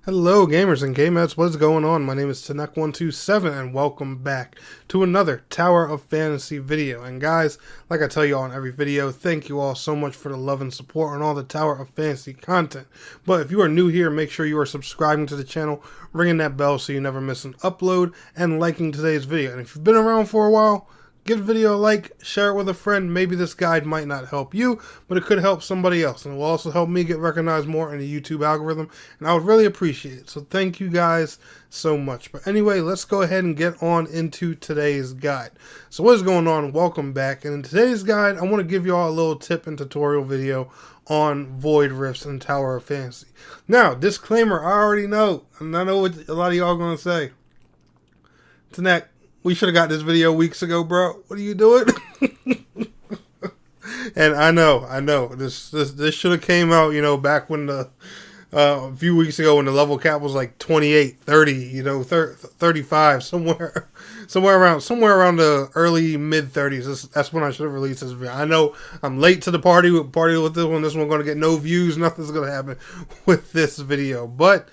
Hello gamers and gameheads, what is going on? My name is Tanek127 and welcome back to another Tower of Fantasy video. And guys, like I tell you all in every video, thank you all so much for the love and support on all the Tower of Fantasy content. But if you are new here, make sure you are subscribing to the channel, ringing that bell so you never miss an upload, and liking today's video. And if you've been around for a while, give the video a like, share it with a friend. Maybe this guide might not help you, but it could help somebody else. And it will also help me get recognized more in the YouTube algorithm. And I would really appreciate it. So thank you guys so much. But anyway, let's go ahead and get on into today's guide. So what is going on? Welcome back. And in today's guide, I want to give you all a little tip and tutorial video on Void Rifts and Tower of Fantasy. Now, disclaimer, I already know. And I know what a lot of y'all are going to say. Tanek, we should have got this video weeks ago, bro. What are you doing? And I know. This should have came out, back when a few weeks ago when the level cap was like 28, 30, 35, somewhere around the early mid 30s. That's when I should have released this video. I know I'm late to the party with this one. This one's going to get no views. Nothing's going to happen with this video, but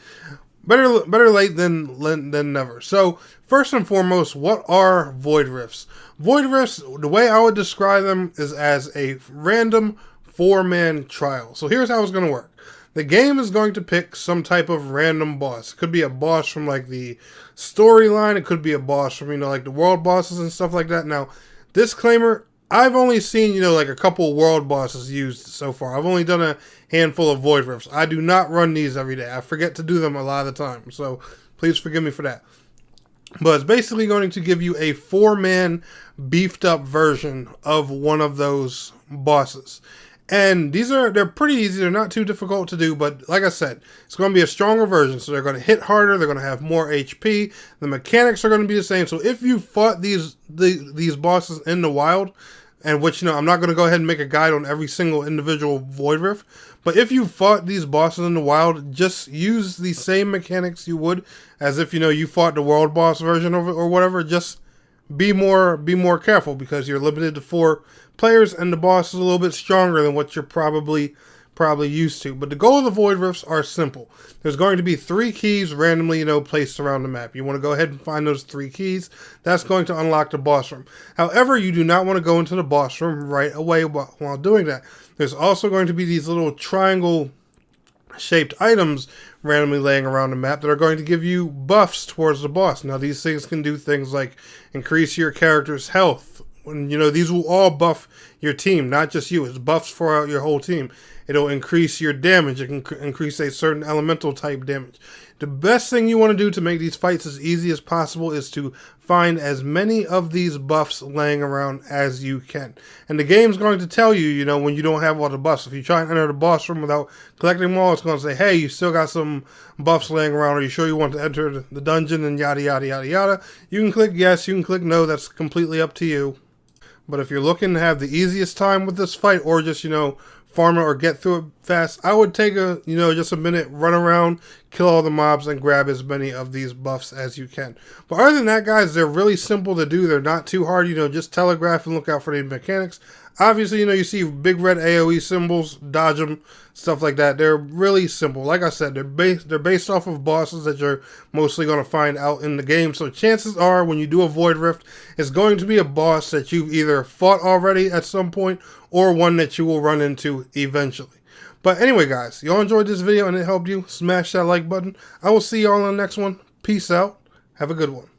better late than never. So first and foremost, what are Void Rifts? Void Rifts, the way I would describe them is as a random 4-man trial. So here's how it's going to work. The game is going to pick some type of random boss. It could be a boss from like the storyline. It could be a boss from, like the world bosses and stuff like that. Now, disclaimer, I've only seen, like a couple world bosses used so far. I've only done a handful of Void Rifts. I do not run these every day. I forget to do them a lot of the time. So please forgive me for that. But it's basically going to give you a 4-man beefed up version of one of those bosses. And they're pretty easy. They're not too difficult to do, but like I said, it's going to be a stronger version. So they're going to hit harder. They're going to have more HP. The mechanics are going to be the same. So if you fought these bosses in the wild, and which, I'm not going to go ahead and make a guide on every single individual Void Rift, but if you fought these bosses in the wild, just use the same mechanics you would as if, you fought the world boss version of it or whatever. Just be more careful because you're limited to 4 players and the boss is a little bit stronger than what you're probably used to. But the goal of the Void Rifts are simple. There's going to be 3 keys randomly, placed around the map. You want to go ahead and find those 3 keys. That's going to unlock the boss room. However, you do not want to go into the boss room right away while doing that. There's also going to be these little triangle shaped items randomly laying around the map that are going to give you buffs towards the boss. Now, these things can do things like increase your character's health. These will all buff your team, not just you. It's buffs for your whole team. It'll increase your damage. It can increase a certain elemental type damage. The best thing you want to do to make these fights as easy as possible is to find as many of these buffs laying around as you can. And the game's going to tell you, when you don't have all the buffs. If you try and enter the boss room without collecting them all, it's going to say, hey, you still got some buffs laying around. Are you sure you want to enter the dungeon? And yada, yada, yada, yada. You can click yes. You can click no. That's completely up to you. But if you're looking to have the easiest time with this fight or just, farm it or get through it fast, I would take just a minute, run around, kill all the mobs, and grab as many of these buffs as you can. But other than that, guys, they're really simple to do. They're not too hard. Just telegraph and look out for the mechanics. Obviously, you see big red AoE symbols, dodge them, stuff like that. They're really simple. Like I said, they're based off of bosses that you're mostly going to find out in the game. So chances are when you do a Void Rift, it's going to be a boss that you've either fought already at some point or one that you will run into eventually. But anyway, guys, y'all enjoyed this video and it helped you, smash that like button. I will see y'all on the next one. Peace out. Have a good one.